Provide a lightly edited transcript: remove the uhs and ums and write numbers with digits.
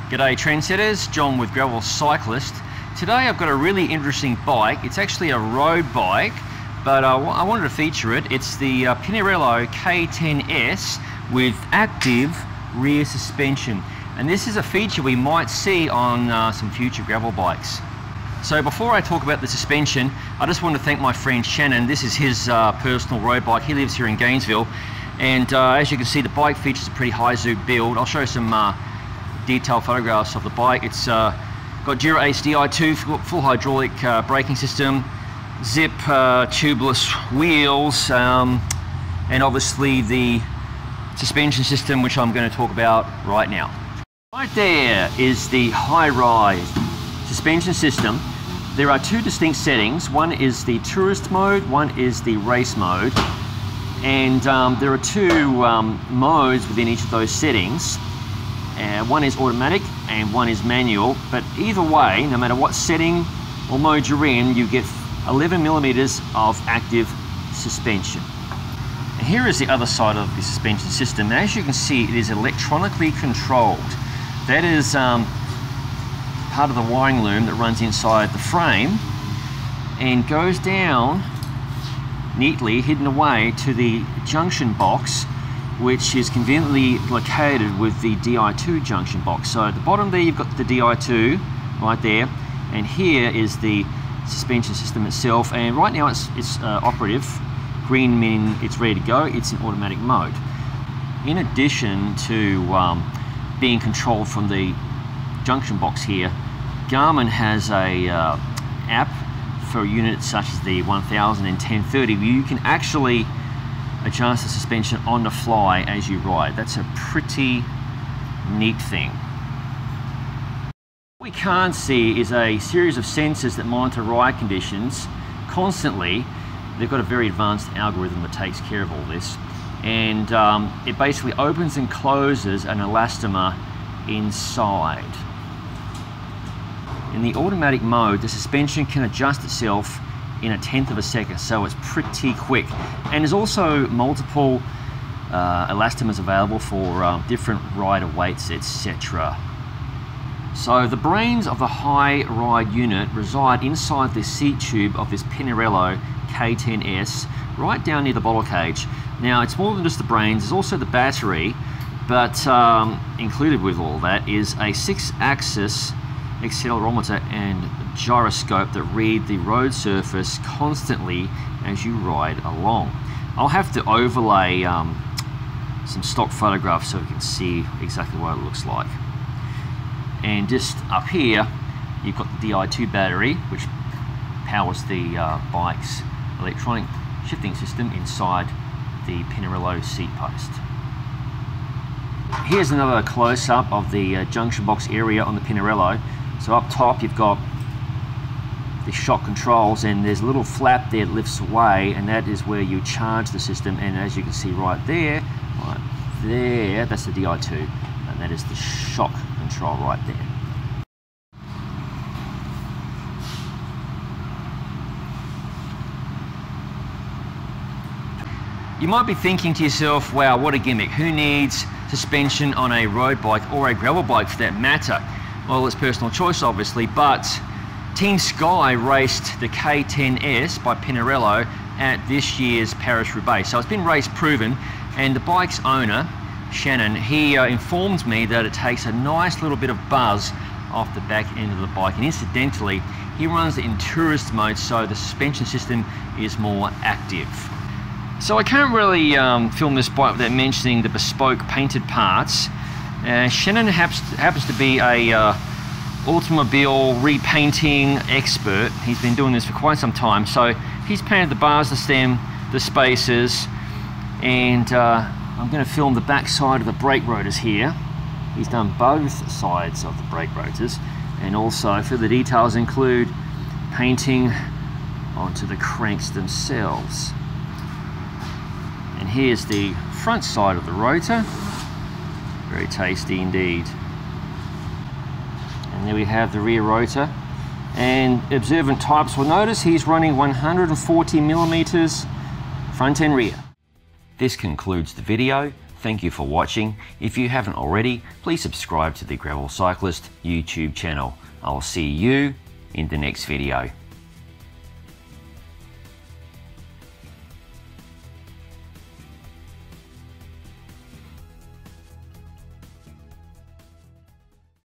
G'day trendsetters, John with Gravel Cyclist. Today I've got a really interesting bike. It's actually a road bike, but I wanted to feature it. It's the Pinarello K10S with active rear suspension. And this is a feature we might see on some future gravel bikes. So before I talk about the suspension, I just want to thank my friend Shannon. This is his personal road bike. He lives here in Gainesville. And as you can see, the bike features a pretty high zoom build. I'll show you some detailed photographs of the bike. It's got Giro Ace Di2 full hydraulic braking system, zip tubeless wheels, and obviously the suspension system, which I'm going to talk about right now. Right there is the HiRide suspension system. There are two distinct settings. One is the tourist mode, one is the race mode, and there are two modes within each of those settings. One is automatic and one is manual, but either way, no matter what setting or mode you're in, you get 11 millimeters of active suspension. And here is the other side of the suspension system. As you can see, it is electronically controlled. That is part of the wiring loom that runs inside the frame and goes down neatly, hidden away, to the junction box, which is conveniently located with the Di2 junction box. So at the bottom there, you've got the Di2 right there, and here is the suspension system itself. And right now it's operative. Green meaning it's ready to go. It's in automatic mode. In addition to being controlled from the junction box here, Garmin has a app for units such as the 1000 and 1030, where you can actually adjust the suspension on the fly as you ride. That's a pretty neat thing. What we can't see is a series of sensors that monitor ride conditions constantly. They've got a very advanced algorithm that takes care of all this, and it basically opens and closes an elastomer inside. In the automatic mode, the suspension can adjust itself in 1/10 of a second, so it's pretty quick. And there's also multiple elastomers available for different rider weights, etc. So the brains of the HiRide unit reside inside the seat tube of this Pinarello K10S, right down near the bottle cage. Now, it's more than just the brains, there's also the battery, but included with all that is a 6-axis accelerometer and gyroscope that read the road surface constantly as you ride along. I'll have to overlay some stock photographs so you can see exactly what it looks like. And just up here, you've got the Di2 battery, which powers the bike's electronic shifting system inside the Pinarello seat post. Here's another close-up of the junction box area on the Pinarello. So up top you've got the shock controls, and there's a little flap there that lifts away, and that is where you charge the system. And as you can see right there, that's the Di2, and that is the shock control right there. You might be thinking to yourself, wow, what a gimmick. Who needs suspension on a road bike or a gravel bike for that matter? Well, it's personal choice, obviously, but Team Sky raced the K10S by Pinarello at this year's Paris-Roubaix. So it's been race proven, and the bike's owner, Shannon, he informed me that it takes a nice little bit of buzz off the back end of the bike. And incidentally, he runs it in tourist mode, so the suspension system is more active. So I can't really film this bike without mentioning the bespoke painted parts. Shannon happens to be a automobile repainting expert. He's been doing this for quite some time. So he's painted the bars, the stem, the spacers, and I'm going to film the back side of the brake rotors here. He's done both sides of the brake rotors, and also further details include painting onto the cranks themselves. And here's the front side of the rotor. Very tasty indeed. And there we have the rear rotor. And observant types will notice he's running 140 millimeters front and rear. This concludes the video. thank you for watching. If you haven't already, please subscribe to the Gravel Cyclist YouTube channel. I'll see you in the next video.